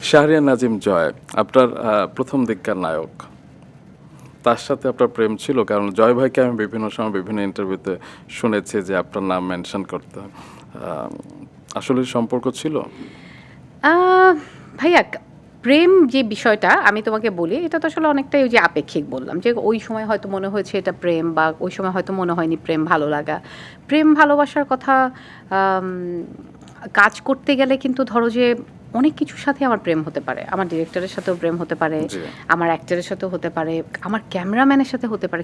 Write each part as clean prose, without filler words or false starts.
শাহরিয়ার নাজিম জয় আপনার প্রথম দিককার নায়ক, তার সাথে আপনার প্রেম ছিল? কারণ জয় ভাইকে আমি বিভিন্ন সময় বিভিন্ন ইন্টারভিউতে শুনেছি যে আপনার নাম মেনশন করতে। আসলে সম্পর্ক ছিল? আহ, ভাইয়া প্রেম যে বিষয়টা আমি তোমাকে বলি, এটা তো আসলে অনেকটাই ওই যে আপেক্ষিক বললাম, যে ওই সময় হয়তো মনে হয়েছে এটা প্রেম, বা ওই সময় হয়তো মনে হয়নি প্রেম ভালো লাগা। প্রেম ভালোবাসার কথা আম, কাজ করতে গেলে কিন্তু ধরো যে অনেক কিছুর সাথে আমার প্রেম হতে পারে, আমার ডিরেক্টরের সাথেও প্রেম হতে পারে, জি। আমার অ্যাক্টরের সাথেও হতে পারে, আমার ক্যামেরাম্যানের সাথে হতে পারে।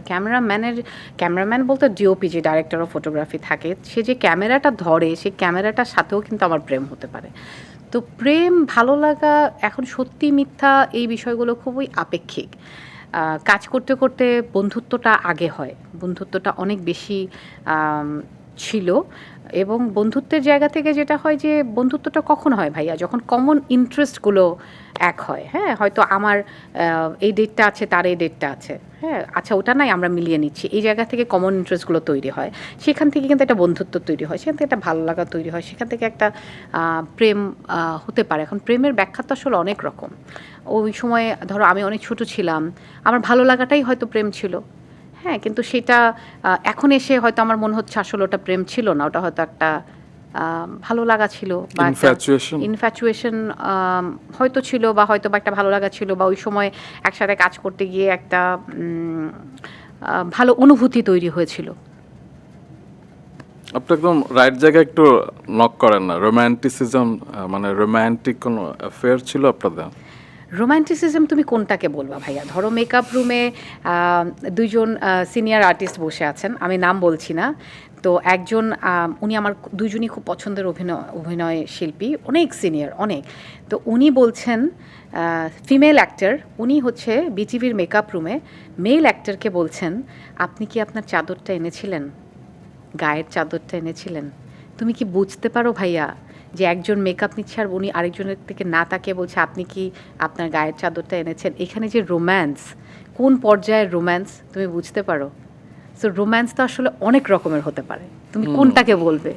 ক্যামেরাম্যান বলতে ডিওপি, যে ডাইরেক্টর অফ ফটোগ্রাফি থাকে, সে যে ক্যামেরাটা ধরে সেই ক্যামেরাটার সাথেও কিন্তু আমার প্রেম হতে পারে। তো প্রেম ভালো লাগা এখন সত্যি মিথ্যা এই বিষয়গুলো খুবই আপেক্ষিক। কাজ করতে করতে বন্ধুত্বটা আগে হয়, বন্ধুত্বটা অনেক বেশি আম, ছিল। এবং বন্ধুত্বের জায়গা থেকে যেটা হয় যে বন্ধুত্বটা কখন হয় ভাইয়া, যখন কমন ইন্টারেস্টগুলো এক হয়। হ্যাঁ, হয়তো আমার এই ডেটটা আছে, তার এই ডেটটা আছে, হ্যাঁ আচ্ছা ওটা নাই, আমরা মিলিয়ে নিচ্ছি, এই জায়গা থেকে কমন ইন্টারেস্টগুলো তৈরি হয়। সেখান থেকে কিন্তু একটা বন্ধুত্ব তৈরি হয়, সেখান থেকে একটা ভালো লাগা তৈরি হয়, সেখান থেকে একটা প্রেম হতে পারে। এখন প্রেমের ব্যাখ্যা তো আসলে অনেক রকম। ওই সময় ধরো আমি অনেক ছোট ছিলাম, আমার ভালো লাগাটাই হয়তো প্রেম ছিল। হ্যাঁ, কিন্তু সেটা এখন এসে হয়তো আমার মনে হচ্ছে আসলে ওটা প্রেম ছিল না, ওটা হয়তো একটা ভালো লাগা ছিল, বা একটা ইনফ্যাচুয়েশন? ইনফ্যাচুয়েশন হয়তো ছিল, বা হয়তো বা একটা ভালো লাগা ছিল, বা ওই সময় একসাথে কাজ করতে গিয়ে একটা ভালো অনুভূতি তৈরি হয়েছিল। আপনি একদম রাইট জায়গায় একটু নক করেন না। রোম্যান্টিসিজম মানে রোম্যান্টিক কোনো অ্যাফেয়ার ছিল আপনাদের? রোম্যান্টিসিজম তুমি কোনটাকে বলবা ভাইয়া? ধরো মেকআপ রুমে দুইজন সিনিয়র আর্টিস্ট বসে আছেন, আমি নাম বলছি না। তো একজন উনি আমার দুইজনই খুব পছন্দের অভিনয় শিল্পী, অনেক সিনিয়র অনেক। তো উনি বলছেন, ফিমেল অ্যাক্টর, উনি হচ্ছে বিটিভির মেকআপ রুমে মেল অ্যাক্টরকে বলছেন, আপনি কি আপনার চাদরটা এনেছিলেন, গায়ের চাদরটা এনেছিলেন? তুমি কি বুঝতে পারো ভাইয়া যে একজন মেকআপ নিচ্ছে আর উনি আরেকজনের থেকে না তাকিয়ে বলছে আপনি কি আপনার গায়ের চাদরটা এনেছেন? এখানে যে রোম্যান্স, কোন পর্যায়ের রোম্যান্স তুমি বুঝতে পারো? সো রোম্যান্স তো আসলে অনেক রকমের হতে পারে, তুমি কোনটাকে বলবে?